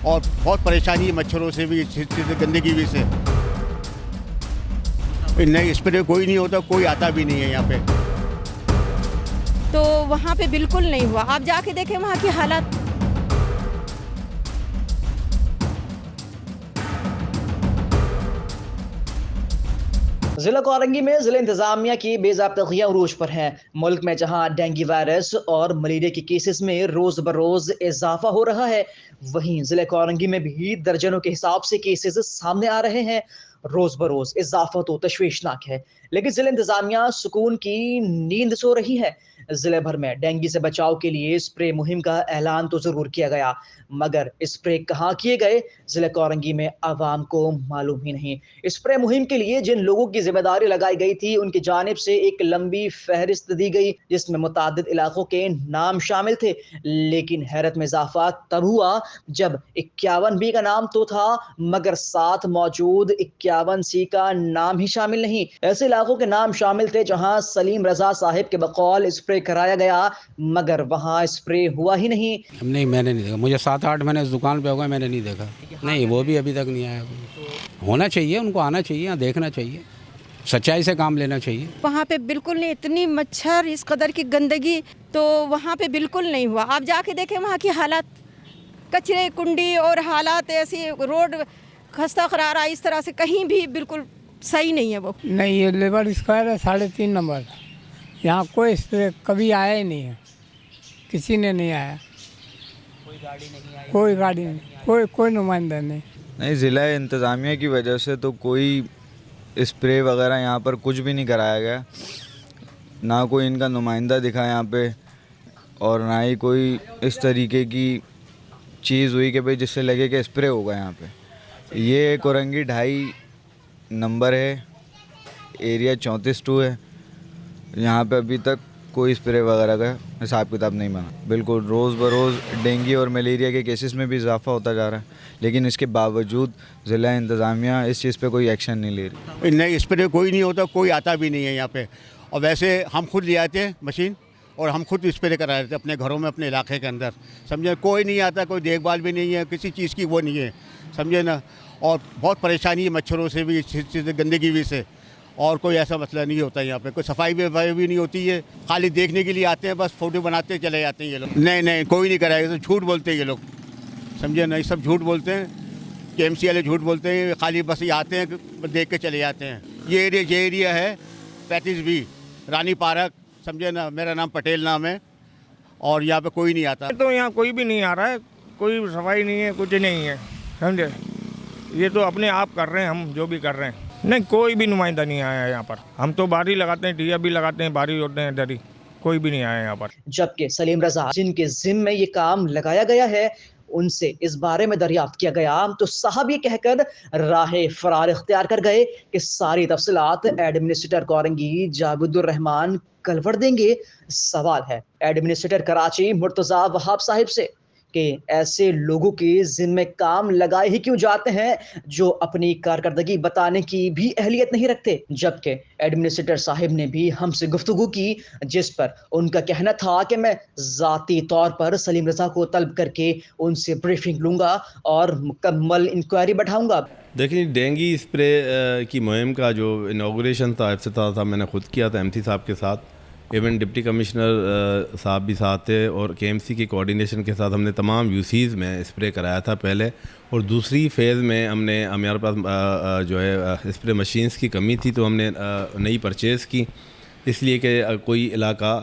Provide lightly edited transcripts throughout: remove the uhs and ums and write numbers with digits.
और बहुत परेशानी है मच्छरों से भी, गंदगी भी से। नहीं, स्प्रे कोई नहीं होता, कोई आता भी नहीं है यहाँ पे। तो वहाँ पे बिल्कुल नहीं हुआ। आप जाके देखें वहाँ की हालत। जिला कोरंगी में जिला इंतजामिया की बेज़ाब्तगियां उरूज पर हैं। मुल्क में जहां डेंगू वायरस और मलेरिया के केसेस में रोज बरोज इजाफा हो रहा है, वहीं जिला कोरंगी में भी दर्जनों के हिसाब से केसेस सामने आ रहे हैं। रोज बरोज इजाफा तो तशवीशनाक है, लेकिन जिला इंतजामिया सुकून की नींद सो रही है। जिले भर में डेंगू से बचाव के लिए स्प्रे मुहिम का ऐलान तो जरूर किया गया, मगर स्प्रे कहाँ किए गए जिला कोरंगी में आवाम को मालूम ही नहीं। स्प्रे मुहिम के लिए जिन लोगों की जिम्मेदारी लगाई गई थी, उनकी जानिब से एक लंबी फहरिस्त दी गई जिसमें मुतादिद इलाकों के नाम शामिल थे, लेकिन हैरत में इजाफा तब हुआ जब 51 बी का नाम तो था, मगर साथ मौजूद 51 सी का नाम ही शामिल नहीं। ऐसे इलाकों के नाम शामिल थे जहां सलीम रजा साहिब के बकौल स्प्रे कराया गया, मगर वहां स्प्रे हुआ ही नहीं। नहीं, मैंने नहीं देखा। मुझे 7-8 महीने इस दुकान पे हो गए, मैंने नहीं देखा। नहीं, वो भी अभी तक नहीं आया। होना चाहिए, उनको आना चाहिए, यहाँ देखना चाहिए, सच्चाई से काम लेना चाहिए। वहाँ पे बिल्कुल नहीं, इतनी मच्छर, इस कदर की गंदगी, तो वहाँ पे बिल्कुल नहीं हुआ। आप जाके देखें वहाँ की हालत, कचरे कुंडी और हालात ऐसी, रोड खस्ता खरारा, इस तरह से कहीं भी बिल्कुल सही नहीं है वो। नहीं, ये लेबर स्क्वायर है 3.5 नंबर। यहाँ कोई स्प्रे कभी आया ही नहीं है, किसी ने नहीं आया, कोई गाड़ी नहीं, कोई नुमाइंदा नहीं। ज़िला इंतज़ामिया की वजह से तो कोई स्प्रे वगैरह यहाँ पर कुछ भी नहीं कराया गया, ना कोई इनका नुमाइंदा दिखा यहाँ पे, और ना ही कोई इस तरीके की चीज़ हुई कि भाई जिससे लगे कि स्प्रे होगा यहाँ पे। ये कोरंगी 2.5 नंबर है, एरिया 34-2 है। यहाँ पे अभी तक कोई स्प्रे वगैरह का हिसाब किताब नहीं बना। बिल्कुल रोज़ बरोज़ डेंगू और मलेरिया के केसेस में भी इजाफा होता जा रहा है, लेकिन इसके बावजूद ज़िला इंतज़ामिया इस चीज़ पे कोई एक्शन नहीं ले रही। नहीं, स्प्रे कोई नहीं होता, कोई आता भी नहीं है यहाँ पे। और वैसे हम खुद ले आते हैं मशीन और हम खुद स्प्रे करा रहे थे अपने घरों में, अपने इलाके के अंदर, समझे। कोई नहीं आता, कोई देखभाल भी नहीं है, किसी चीज़ की वो नहीं है, समझे ना। और बहुत परेशानी है मच्छरों से भी, गंदगी भी से, और कोई ऐसा मसला नहीं होता यहाँ पे। कोई सफाई भी नहीं होती है, खाली देखने के लिए आते हैं, बस फोटो बनाते चले जाते हैं ये लोग। नहीं, कोई नहीं कराएगा, तो झूठ बोलते हैं ये लोग, समझे ना। ये सब झूठ बोलते हैं, KMC वाले झूठ बोलते हैं, खाली बस ये आते हैं, देख के चले जाते हैं। ये एरिया है 35B रानी पार्क, समझे ना। मेरा नाम पटेल नाम है, और यहाँ पे कोई नहीं आता। तो यहाँ कोई भी नहीं आ रहा है, कोई सफाई नहीं है, कुछ नहीं है, समझे। ये तो अपने आप कर रहे हैं, हम जो भी कर रहे हैं। नहीं, कोई भी नुमाइंदा नहीं आया यहाँ पर। हम तो बारी लगाते हैं, टिया भी लगाते हैं, बारी होते हैं डरी, कोई भी नहीं आया यहाँ पर। जबकि सलीम रजा जिनके जिम्मे ये काम लगाया गया है, उनसे इस बारे में दरियाफ्त किया गया तो साहब ये कहकर राह फरार इख्तियार कर गए कि सारी तफसीलात एडमिनिस्ट्रेटर कोरंगी जावेदुर रहमान कलवड़ देंगे। सवाल है एडमिनिस्ट्रेटर कराची मुर्तजा वहाब साहिब से कि ऐसे लोगों के जिम्मे काम लगाए ही क्यों जाते हैं जो अपनी कारकर्दगी बताने की भी अहलियत नहीं रखते। जबकि एडमिनिस्ट्रेटर साहिब ने भी हमसे गुफ्तगू की, जिस पर उनका कहना था कि मैं ज़ाती तौर पर सलीम रजा को तलब करके उनसे ब्रीफिंग लूंगा और मुकम्मल इंक्वायरी बढ़ाऊंगा। देखिए, डेंगू स्प्रे की मुहिम का जो इनाग्रेशन था, इफ्तिताह था, मैंने खुद किया था MC साहब के साथ। इवन डिप्टी कमिश्नर साहब भी साथ थे, और KMC के कोऑर्डिनेशन के साथ हमने तमाम UCs में स्प्रे कराया था पहले। और दूसरी फेज़ में हमारे पास जो है स्प्रे मशीन्स की कमी थी, तो हमने नई परचेज़ की, इसलिए कि कोई इलाका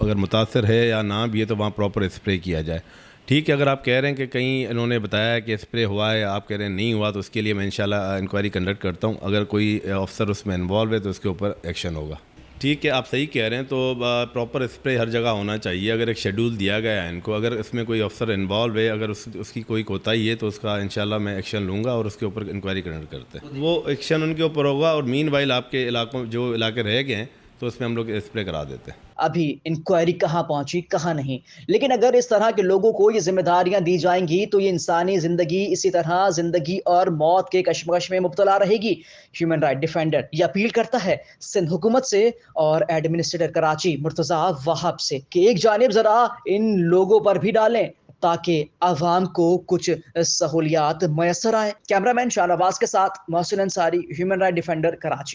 अगर मुतासर है या ना भी है तो वहाँ प्रॉपर स्प्रे किया जाए। ठीक है, अगर आप कह रहे हैं कि कहीं इन्होंने बताया कि स्प्रे हुआ है, आप कह रहे हैं नहीं हुआ, तो उसके लिए मैं इंशाल्लाह इंक्वायरी कंडक्ट करता हूँ। अगर कोई अफसर उसमें इन्वॉल्व है तो उसके ऊपर एक्शन होगा। ठीक है, आप सही कह रहे हैं, तो प्रॉपर स्प्रे हर जगह होना चाहिए। अगर एक शेड्यूल दिया गया है इनको, अगर इसमें कोई अफसर इन्वॉल्व है, अगर उसकी कोई कोताही है, तो उसका इंशाल्लाह मैं एक्शन लूँगा और उसके ऊपर इंक्वायरी कंडक्ट करते हैं। वो एक्शन उनके ऊपर होगा, और मीनवाइल आपके इलाकों जो इलाके रह गए हैं तो उसमें हम लोग स्प्रे करा देते हैं। अभी इंक्वायरी कहाँ पहुंची, कहाँ नहीं, लेकिन अगर इस तरह के लोगों को ये जिम्मेदारियां दी जाएंगी तो ये इंसानी जिंदगी इसी तरह जिंदगी और मौत के कशमकश में मुब्तला रहेगी। ह्यूमन राइट डिफेंडर ये अपील करता है सिंध हुकूमत से और एडमिनिस्ट्रेटर कराची मुर्तजा वहाब से कि एक जानिब जरा इन लोगों पर भी डालें ताकि आवाम को कुछ सहूलियात मैसर आए। कैमरामैन शाहनवाज के साथ Mohsin Ansari, human right defender, Karachi.